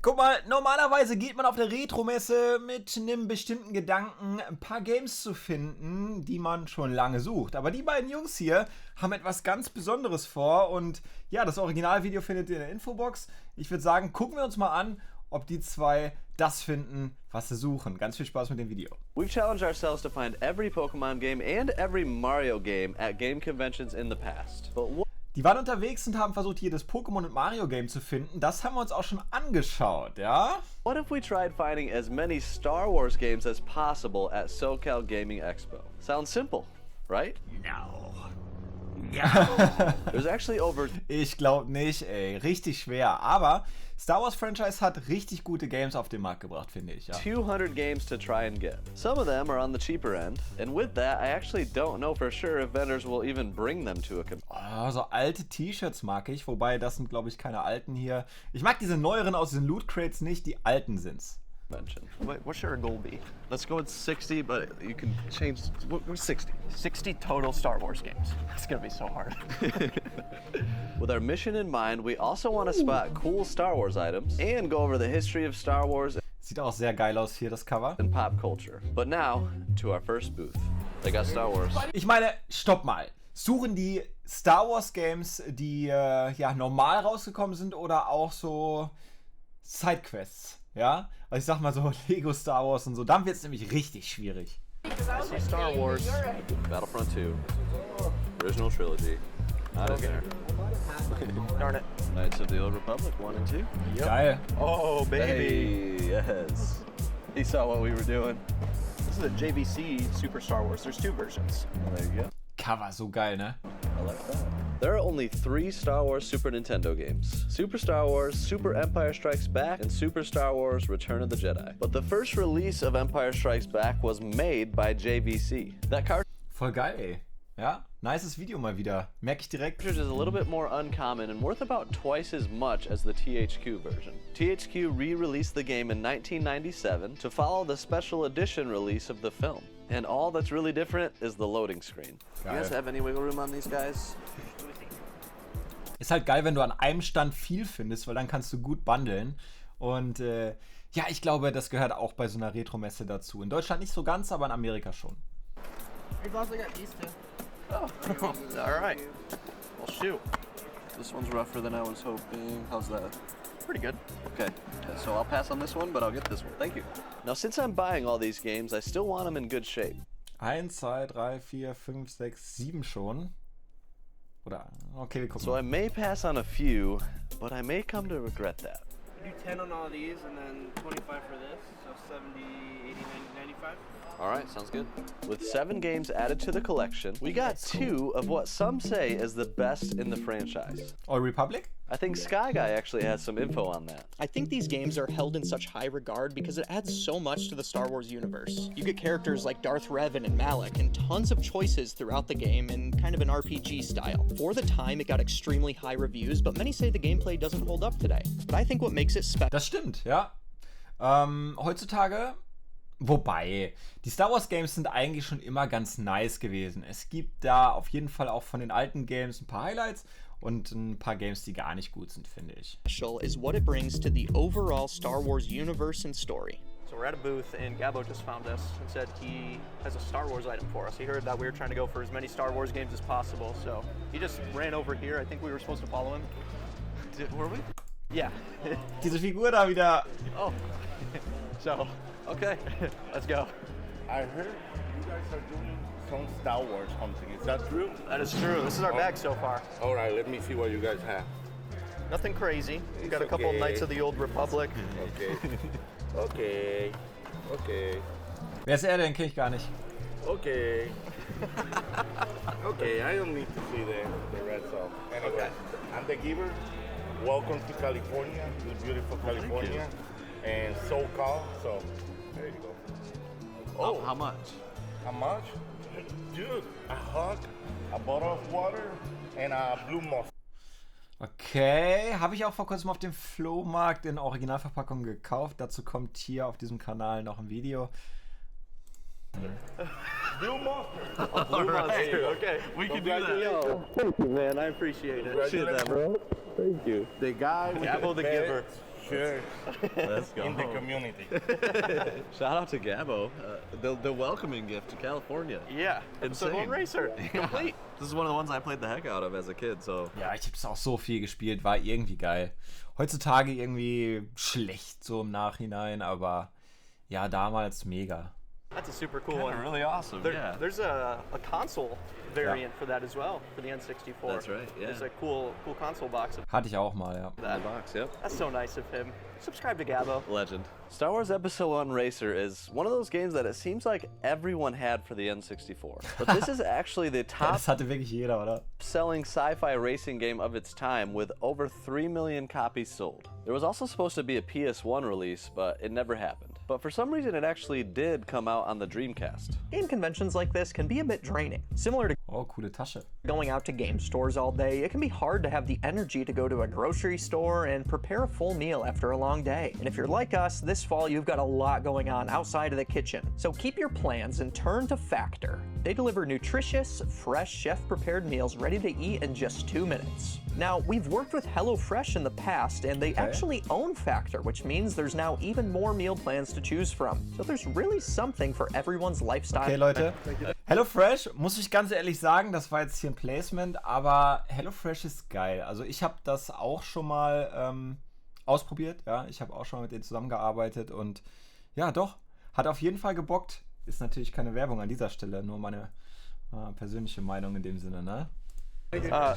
Guck mal, normalerweise geht man auf der Retro-Messe mit einem bestimmten Gedanken, ein paar Games zu finden, die man schon lange sucht. Aber die beiden Jungs hier haben etwas ganz Besonderes vor und ja, das Originalvideo findet ihr in der Infobox. Ich würde sagen, gucken wir uns mal an, ob die zwei das finden, was sie suchen. Ganz viel Spaß mit dem Video. We've challenged ourselves to find every Pokemon game and every Mario game at game conventions in the past. Die waren unterwegs und haben versucht, jedes Pokémon und Mario-Game zu finden. Das haben wir uns auch schon angeschaut, ja? What if we tried finding as many Star Wars games as possible at SoCal Gaming Expo? Sounds simple, right? No. There's actually over... Ich glaube nicht, ey. Richtig schwer. Aber Star Wars Franchise hat richtig gute Games auf den Markt gebracht, finde ich. Ja. 200 games to try and get. Some of them are on the cheaper end. And with that, I actually don't know for sure if vendors will even bring them to a Oh, so alte T-Shirts mag ich. Wobei, das sind, glaube ich, keine alten hier. Ich mag diese neueren aus den Loot Crates nicht. Die alten sind's. What should our goal be? Let's go with 60, but you can change. What's 60? 60 total Star Wars games. That's gonna be so hard. With our mission in mind, we also want to spot cool Star Wars items and go over the history of Star Wars Sieht auch sehr geil aus hier, das Cover. and pop culture. But now, to our first booth. They got Star Wars. Ich meine, stopp mal. Suchen die Star Wars Games, die ja normal rausgekommen sind oder auch so Sidequests? Ja? Also ich sag mal so Lego Star Wars und so. Dann wird es nämlich richtig schwierig. I see Star Wars. Battlefront 2. Original Trilogy. Not in there. Darn it. Knights of the Old Republic 1 and 2. Geil. Oh, baby. Hey, yes. He saw what we were doing. This is a JVC Super Star Wars. There's two versions. Well, there you go. Cover, so geil, ne? I like that. There are only 3 Star Wars Super Nintendo games. Super Star Wars, Super Empire Strikes Back, and Super Star Wars Return of the Jedi. But the first release of Empire Strikes Back was made by JVC. That Voll geil, ey. Ja, nices Video mal wieder. Merke ich direkt. cartridge is a little bit more uncommon and worth about twice as much as the THQ version. THQ re-released the game in 1997 to follow the special edition release of the film. And all that's really different is the loading screen. You guys Geil. have any wiggle room on these guys? Ist halt geil, wenn du an einem Stand viel findest, weil dann kannst du gut bundeln. Und ja, ich glaube, das gehört auch bei so einer Retro-Messe dazu. In Deutschland nicht so ganz, aber in Amerika schon. We've also got these two. Oh, all right. Well, shoot. This one's rougher than I was hoping. How's that? Pretty good. Okay, so I'll pass on this one, but I'll get this one. Thank you. Now, since I'm buying all these games, I still want them in good shape. 1, 2, 3, 4, 5, 6, 7 schon. Oder, okay, wir gucken So I mal. may pass on a few, but I may come to regret that. Do 10 on all of these and then 25 for this, so 70, 80, 90, 95. All right, sounds good. With 7 games added to the collection, we got 2 of what some say is the best in the franchise. Old Republic? I think Sky Guy actually has some info on that. I think these games are held in such high regard because it adds so much to the Star Wars universe. You get characters like Darth Revan and Malak and tons of choices throughout the game in kind of an RPG style. For the time, it got extremely high reviews, but many say the gameplay doesn't hold up today. But I think what makes it special. Das stimmt, ja. Heutzutage, wobei, die Star Wars Games sind eigentlich schon immer ganz nice gewesen. Es gibt da auf jeden Fall auch von den alten Games ein paar Highlights und ein paar Games, die gar nicht gut sind, finde ich. Is what it brings to the overall Star Wars universe and story. So we're at a booth and Gabo just found us and said he has a Star Wars item for us. He heard that we were trying to go for as many Star Wars games as possible, so he just ran over here. I think we were supposed to follow him. Were we? Yeah. Diese Figur da wieder. Oh. So, Okay. let's go. I heard you guys are doing some Star Wars hunting. Is that true? That is true. This is our bag so far. All right, let me see what you guys have. Nothing crazy. We've got a couple okay. Knights of the Old Republic. Okay. Okay. Okay. Wer ist er denn? Kenn ich gar nicht. Okay. Okay, I don't need to see the red sauce. Anyway, I'm the giver. Welcome to California, to beautiful California, and SoCal. So, there you go. Oh, How much? how much? Dude, a hug, a bottle of water, and a blue muff. Okay, habe ich auch vor kurzem auf dem Flohmarkt in Originalverpackung gekauft. Dazu kommt hier auf diesem Kanal noch ein Video. Blue monster. All right. Okay. We can do that. Yo, thank you, man. I appreciate it. Shit, that, bro. Thank you. The guy with Gabo the giver. share Let's go. in the community. Shout out to Gabo. The welcoming gift to California. Yeah, episode 1 Racer, complete. This is one of the ones I played the heck out of as a kid, so. Ja, ich habe es auch so viel gespielt, war irgendwie geil. Heutzutage irgendwie schlecht so im Nachhinein, aber ja, damals mega. That's a super cool one. Really awesome, yeah. There's a console variant for that as well, for the N64. That's right, yeah. There's a cool console box of Hatte ich auch mal, ja. That box, yep. That's so nice of him. Subscribe to Gabo. Legend. Star Wars Episode 1 Racer is one of those games that it seems like everyone had for the N64. But this is actually the Ja, top das hatte wirklich jeder, oder? selling sci-fi racing game of its time with over 3 million copies sold. There was also supposed to be a PS1 release, but it never happened. But for some reason it actually did come out on the Dreamcast. Game conventions like this can be a bit draining. Similar to Oh, coole Tasche. going out to game stores all day, it can be hard to have the energy to go to a grocery store and prepare a full meal after a long day. And if you're like us, this fall you've got a lot going on outside of the kitchen. So keep your plans and turn to Factor. They deliver nutritious, fresh, chef-prepared meals ready to eat in just 2 minutes. Now, we've worked with HelloFresh in the past, and they actually own Factor, which means there's now even more meal plans to choose from. So there's really something for everyone's lifestyle. Okay, Leute. HelloFresh, muss ich ganz ehrlich sagen, das war jetzt hier ein Placement, aber HelloFresh ist geil. Also ich habe das auch schon mal ausprobiert, ja. Ich habe auch schon mit denen zusammengearbeitet und ja, doch, hat auf jeden Fall gebockt. Ist natürlich keine Werbung an dieser Stelle, nur meine persönliche Meinung in dem Sinne, ne?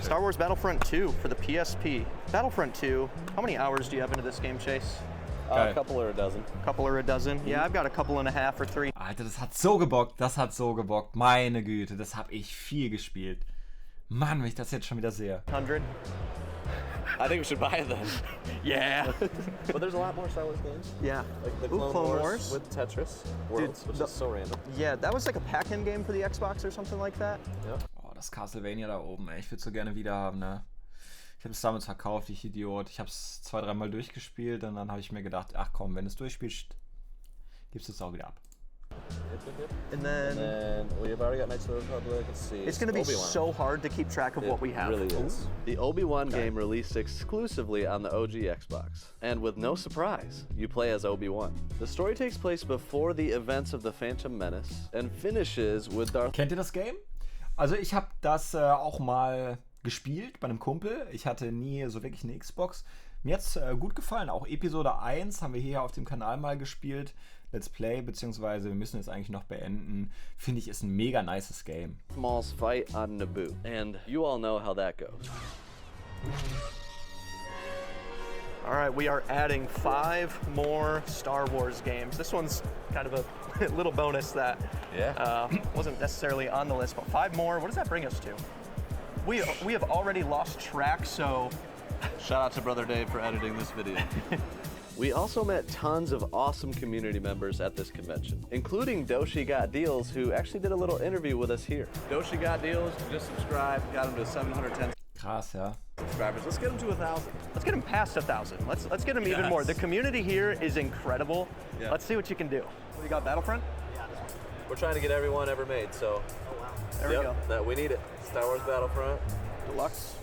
Star Wars Battlefront 2 for the PSP. Battlefront 2, how many hours do you have into this game, Chase? A couple or a dozen. A couple or a dozen? Yeah, I've got a couple and a half or 3. Alter, das hat so gebockt, meine Güte, das habe ich viel gespielt. Mann, wenn ich das jetzt schon wieder sehe. 100? I think we should buy it then. Yeah. But there's a lot more Star Wars games. Yeah. Like the Ooh, Clone Wars with Tetris Worlds, which the- is so random. Yeah, that was like a pack-in game for the Xbox or something like that. Oh, das Castlevania da oben, ey, ich würde es so gerne wieder haben, ne? Ich habe es damals verkauft, ich Idiot. Ich habe es 2-3 Mal durchgespielt und dann habe ich mir gedacht, ach komm, wenn du es durchspielst, gibst du es auch wieder ab. And And then then we've already got Knights of the Republic. Let's see. it's gonna be Obi-Wan. so hard to keep track of what we have. It really is. The Obi-Wan game released exclusively on the OG Xbox. And with no surprise, you play as Obi-Wan. The story takes place before the events of the Phantom Menace and finishes with Darth. Kennt ihr das Game? Also ich habe das auch mal gespielt bei einem Kumpel. Ich hatte nie so wirklich eine Xbox. Mir hat's gut gefallen. Auch Episode 1 haben wir hier auf dem Kanal mal gespielt. Let's Play, beziehungsweise wir müssen es eigentlich noch beenden. Finde ich, ist ein mega nices Game. Maul's fight on Naboo. And you all know how that goes. All right, we are adding 5 more Star Wars games. This one's kind of a little bonus that wasn't necessarily on the list, but 5 more. What does that bring us to? We have already lost track, so Shout out to Brother Dave for editing this video. We also met tons of awesome community members at this convention, including Doshi Got Deals, who actually did a little interview with us here. Doshi Got Deals, just subscribed, got him to 710 Krass, ja. subscribers. Let's get him to 1,000. let's get him past 1,000. Let's get him even more. The community here is incredible. Yeah. Let's see what you can do. You got Battlefront? We're trying to get everyone ever made, so There we go. that we need it. Star Wars Battlefront. Deluxe.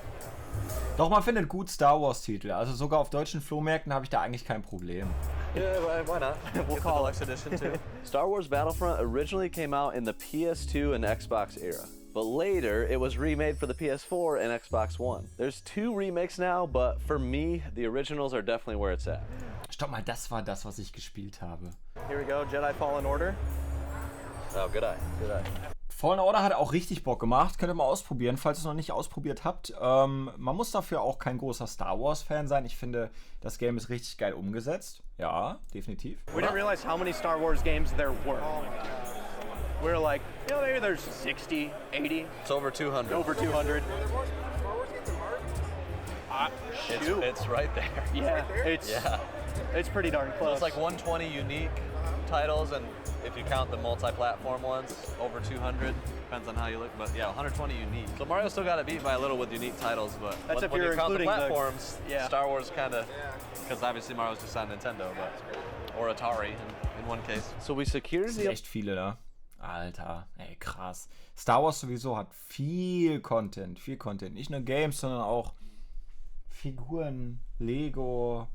Doch, man findet gut Star Wars Titel. Also sogar auf deutschen Flohmärkten habe ich da eigentlich kein Problem. Yeah, why not? We'll call it edition too. Star Wars Battlefront originally came out in the PS2 and Xbox era, but later it was remade for the PS4 and Xbox One. There's 2 remakes now, but for me, the originals are definitely where it's at. Stopp mal, das war das, was ich gespielt habe. Here we go, Jedi Fallen Order. Oh, good eye, good eye. Fallen Order hat auch richtig Bock gemacht. Könnt ihr mal ausprobieren, falls ihr es noch nicht ausprobiert habt. Man muss dafür auch kein großer Star Wars Fan sein. Ich finde, das Game ist richtig geil umgesetzt. Ja, definitiv. We didn't realize how many Star Wars games there were. We were like, you know, maybe there's 60, 80, It's over 200. over 200. It's right there. Yeah, it's pretty darn So close. it's like 120 unique titles, and if you count the multi-platform ones, over 200. Depends on how you look, but yeah, 120 unique. So Mario still got it beat by a little with unique titles, but That's if when you're you count the including the- platforms, yeah. Star Wars kind of, because obviously Mario's just on Nintendo, but or Atari in one case. So we secured Das sind echt viele, ne? Alter, ey, krass. Star Wars sowieso hat viel Content, viel Content. Nicht nur Games, sondern auch Figuren, Lego,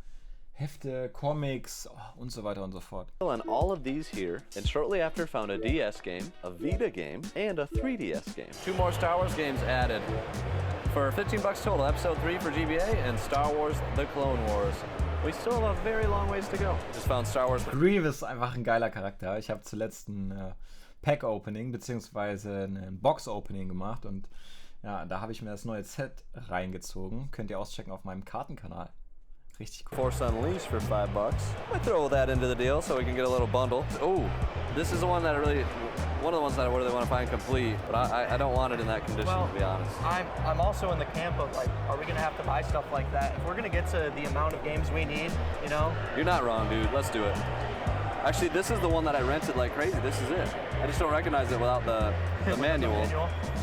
Hefte, Comics und so weiter und so fort. On all of these here, and shortly after found a DS game, a Vita game, and a 3DS game. 2 more Star Wars games added. For $15 total, Episode 3 for GBA and Star Wars The Clone Wars. We still have a very long ways to go. Just found Star Wars. Grievous ist einfach ein geiler Charakter. Ich habe zuletzt ein Pack-Opening bzw. ein Box-Opening gemacht und ja, da habe ich mir das neue Set reingezogen. Könnt ihr auschecken auf meinem Kartenkanal. Richtig cool. Force Unleashed for $5. I throw that into the deal so we can get a little bundle. Oh, this is the one that one of the ones that I really want to find complete, but I don't want it in that condition, to be honest. I'm also in the camp of like, are we gonna have to buy stuff like that? If we're gonna get to the amount of games we need, you know? You're not wrong, dude. Let's do it. Actually, this is the one that I rented like crazy. This is it. I just don't recognize it without the manual.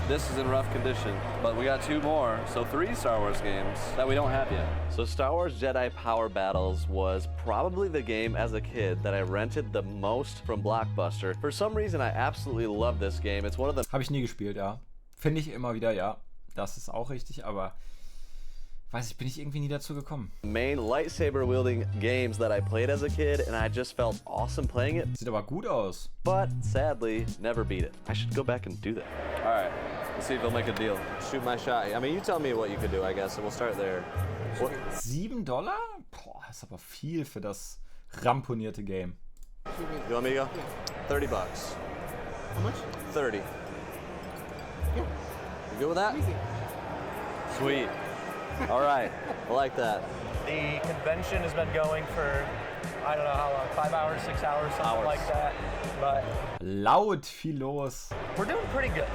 This is in rough condition, but we got 2 more, so 3 Star Wars games that we don't have yet. So Star Wars Jedi Power Battles was probably the game as a kid that I rented the most from Blockbuster. For some reason, I absolutely love this game. It's one of the... Habe ich nie gespielt, ja. Finde ich immer wieder, ja. Das ist auch richtig, aber weiß ich, bin ich irgendwie nie dazu gekommen. Main lightsaber-wielding games that I played as a kid, and I just felt awesome playing it. Sieht aber gut aus. But sadly, never beat it. I should go back and do that. All right, let's see if he'll make a deal. Shoot my shot. I mean, you tell me what you could do, I guess, and we'll start there. What? $7? Boah, das ist aber viel für das ramponierte Game. You want me to go? $30. How much? 30. Yeah. You good with that? Easy. Sweet. All right, I like that. The convention has been going for, I don't know how long, 5 hours, 6 hours, something like that. But Laut viel los. we're doing pretty good.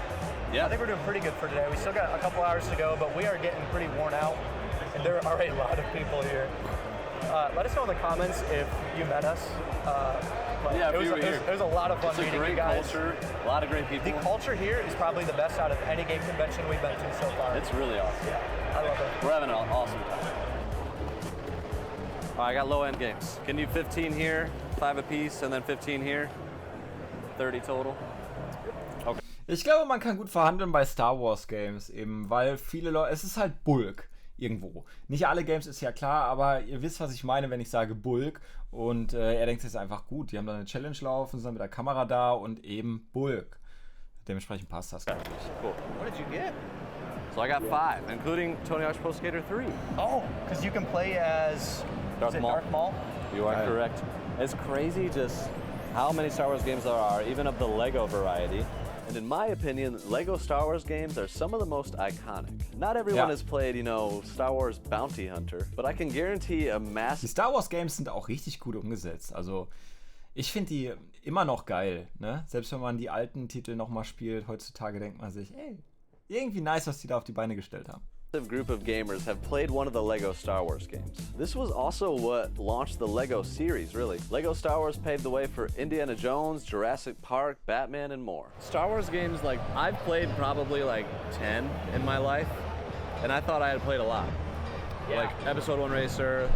Yeah. I think we're doing pretty good for today. We still got a couple hours to go, but we are getting pretty worn out. And there are a lot of people here. Let us know in the comments if you met us. Yeah, if it was, you were here. It was a lot of fun It's a meeting you great guys. culture, a lot of great people. The culture here is probably the best out of any game convention we've been to so far. It's really awesome. Yeah, I love it. We're having an awesome time. All right, I got low-end games. Can you 15 here, 5 apiece, and then 15 here? 30 total. Okay. Ich glaube, man kann gut verhandeln bei Star Wars Games eben, weil viele Leute, es ist halt Bulk irgendwo. Nicht alle Games ist ja klar, aber ihr wisst, was ich meine, wenn ich sage Bulk. Und er denkt sich ist einfach gut. Die haben da eine Challenge laufen, sind dann mit der Kamera da und eben Bulk. Dementsprechend passt das, glaube ich. Cool. What did you get? So I got 5, including Tony Hawk's Pro Skater 3. Oh, because you can play as Darth Maul. Darth Maul? You are correct. It's crazy just how many Star Wars games there are, even of the Lego variety. And in my opinion, Lego Star Wars games are some of the most iconic. Not everyone has played, Star Wars Bounty Hunter, but I can guarantee a Die massive... Star Wars Games sind auch richtig gut umgesetzt. Also ich finde die immer noch geil. Ne? Selbst wenn man die alten Titel nochmal spielt, heutzutage denkt man sich, ey, irgendwie nice, was die da auf die Beine gestellt haben. group of gamers have played one of the Lego Star Wars games. This was also what launched the Lego series, really. Lego Star Wars paved the way for Indiana Jones, Jurassic Park, Batman, and more. Star Wars games, I've played probably 10 in my life, and I thought I had played a lot. Yeah. Like Episode 1 Racer,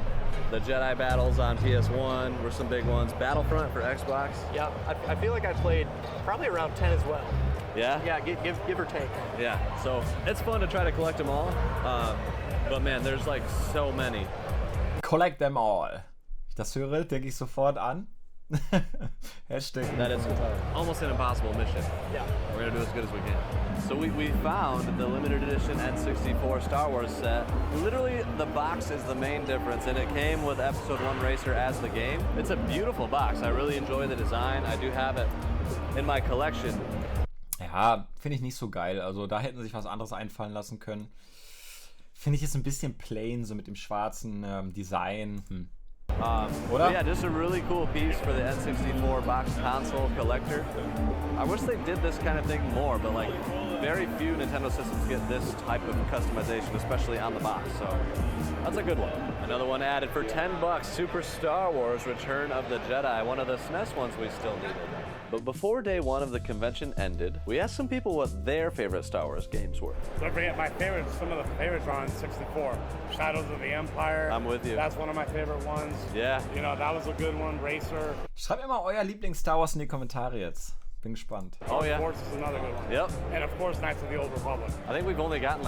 the Jedi battles on PS1 were some big ones. Battlefront for Xbox. Yeah, I feel like I played probably around 10 as well. Yeah? Yeah, give or take. Yeah, so it's fun to try to collect them all, but man, there's so many. Collect them all. Ich das höre, denke ich sofort an. Hashtag. That is almost an impossible mission. Yeah. We're gonna do as good as we can. So we found the limited edition N64 Star Wars set. Literally, the box is the main difference, and it came with Episode 1 Racer as the game. It's a beautiful box. I really enjoy the design. I do have it in my collection. Ja, finde ich nicht so geil. Also da hätten sie sich was anderes einfallen lassen können. Finde ich jetzt ein bisschen plain, so mit dem schwarzen Design. Oder? Yeah, just a really cool piece for the N64 box console collector. I wish they did this kind of thing more, but very few Nintendo systems get this type of customization, especially on the box. So that's a good one. Another one added for $10, Super Star Wars Return of the Jedi, one of the SNES ones we still needed. But before day one of the convention ended, we asked some people what their favorite Star Wars games were. Don't forget my favorites, some of the favorites are on 64. Shadows of the Empire. I'm with you. That's one of my favorite ones. Yeah. That was a good one. Racer. Schreibt mir mal euer Lieblings-Star Wars in die Kommentare jetzt. Bin gespannt. Oh yeah. Force is another good one. Yep. And of course, Knights of the Old Republic. I think we've only gotten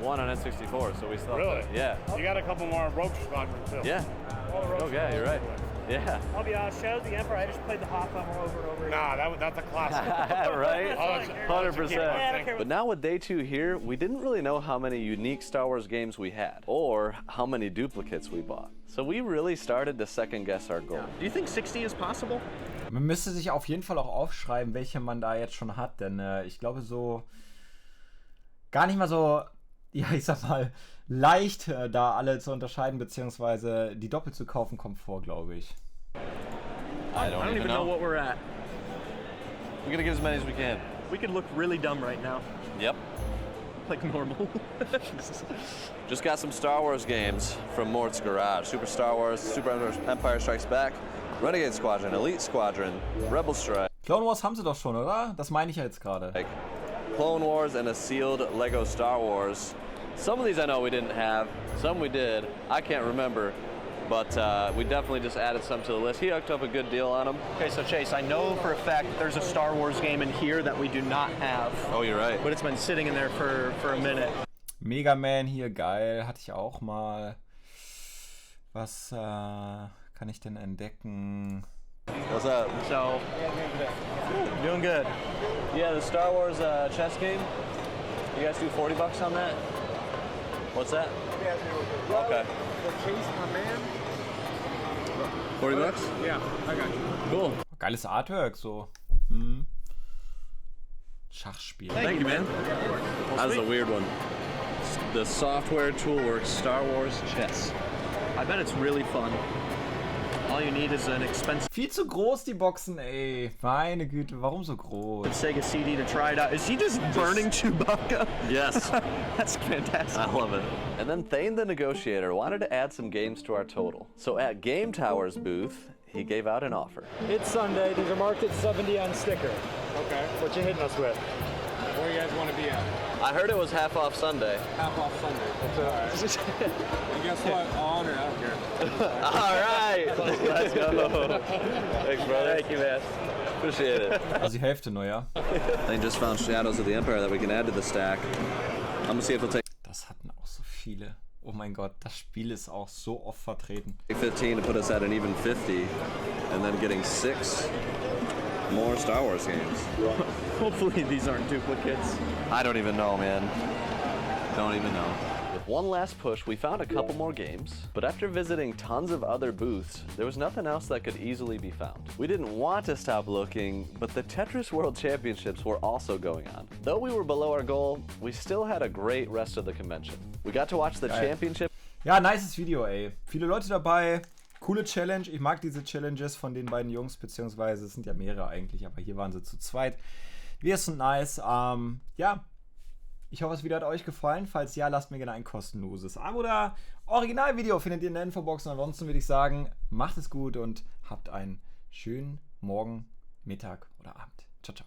one on N64, so we still Really? Yeah. You got a couple more Rogue Squadron too. Yeah. Oh, yeah, you're right. Yeah. I'll be honest, Shadow of the Emperor, I just played the hot bummer over and over again. Nah, that's a classic. Right? Oh, it's- 100%. But now with day 2 here, we didn't really know how many unique Star Wars games we had, or how many duplicates we bought. So we really started to second guess our goal. Do you think 60 is possible? Man müsste sich auf jeden Fall auch aufschreiben, welche man da jetzt schon hat, denn ich glaube so gar nicht mal so, ja, ich sag mal, leicht da alle zu unterscheiden, beziehungsweise die doppelt zu kaufen, kommt vor, glaube ich. I don't even know what we're at. We're gonna get as many as we can. We could look really dumb right now. Yep. Like normal. Just got some Star Wars games from Mort's Garage. Super Star Wars, Super Empire Strikes Back, Renegade Squadron, Elite Squadron, Rebel Strike. Clone Wars haben sie doch schon, oder? Das meine ich ja jetzt gerade. Clone Wars and a sealed Lego Star Wars. Some of these I know we didn't have, some we did. I can't remember, but we definitely just added some to the list. He hooked up a good deal on them. Okay, so Chase, I know for a fact that there's a Star Wars game in here that we do not have. Oh, you're right. But it's been sitting in there for a minute. Mega Man hier, geil. Hatte ich auch mal. Was kann ich denn entdecken? What's up? So, doing good. Yeah, the Star Wars chess game. You guys do 40 bucks on that? What's that? Okay. 40 bucks? Yeah, I got you. Cool. Geiles Artwork, so. Schachspiel. Thank you, man. That was a weird one. The Software Toolworks Star Wars Chess. I bet it's really fun. All you need is an expensive Viel zu groß, die Boxen, ey. Meine Güte, warum so groß? Sega CD to try it out. Is he just burning Chewbacca? Yes. That's fantastic. I love it. And then Thane the Negotiator wanted to add some games to our total. So at Game Tower's booth, he gave out an offer. It's Sunday. These are marked at 70 on sticker. Okay. What you hitting us with? Where you guys want to be at? I heard it was half off Sunday. Half off Sunday. And guess what? I'll honor it. I don't care. All right. Let's go. Thanks, brother. Thank you, man. Appreciate it. Also die Hälfte nur, ja? They just found Shadows of the Empire that we can add to the stack. I'm gonna see if it'll take Das hatten auch so viele. Oh mein Gott, das Spiel ist auch so oft vertreten. 15 to put us at an even 50, and then getting 6 more Star Wars games. Hopefully these aren't duplicates. I don't even know, man. Don't even know. With one last push, we found a couple more games, but after visiting tons of other booths, there was nothing else that could easily be found. We didn't want to stop looking, but the Tetris World Championships were also going on. Though we were below our goal, we still had a great rest of the convention. We got to watch the championship. Ja, nices Video, ey. Viele Leute dabei. Coole Challenge. Ich mag diese Challenges von den beiden Jungs, beziehungsweise es sind ja mehrere eigentlich, aber hier waren sie zu zweit. Wir sind nice. Ja, ich hoffe, das Video hat euch gefallen. Falls ja, lasst mir gerne ein kostenloses Abo da. Originalvideo findet ihr in der Infobox. Und ansonsten würde ich sagen, macht es gut und habt einen schönen Morgen, Mittag oder Abend. Ciao, ciao.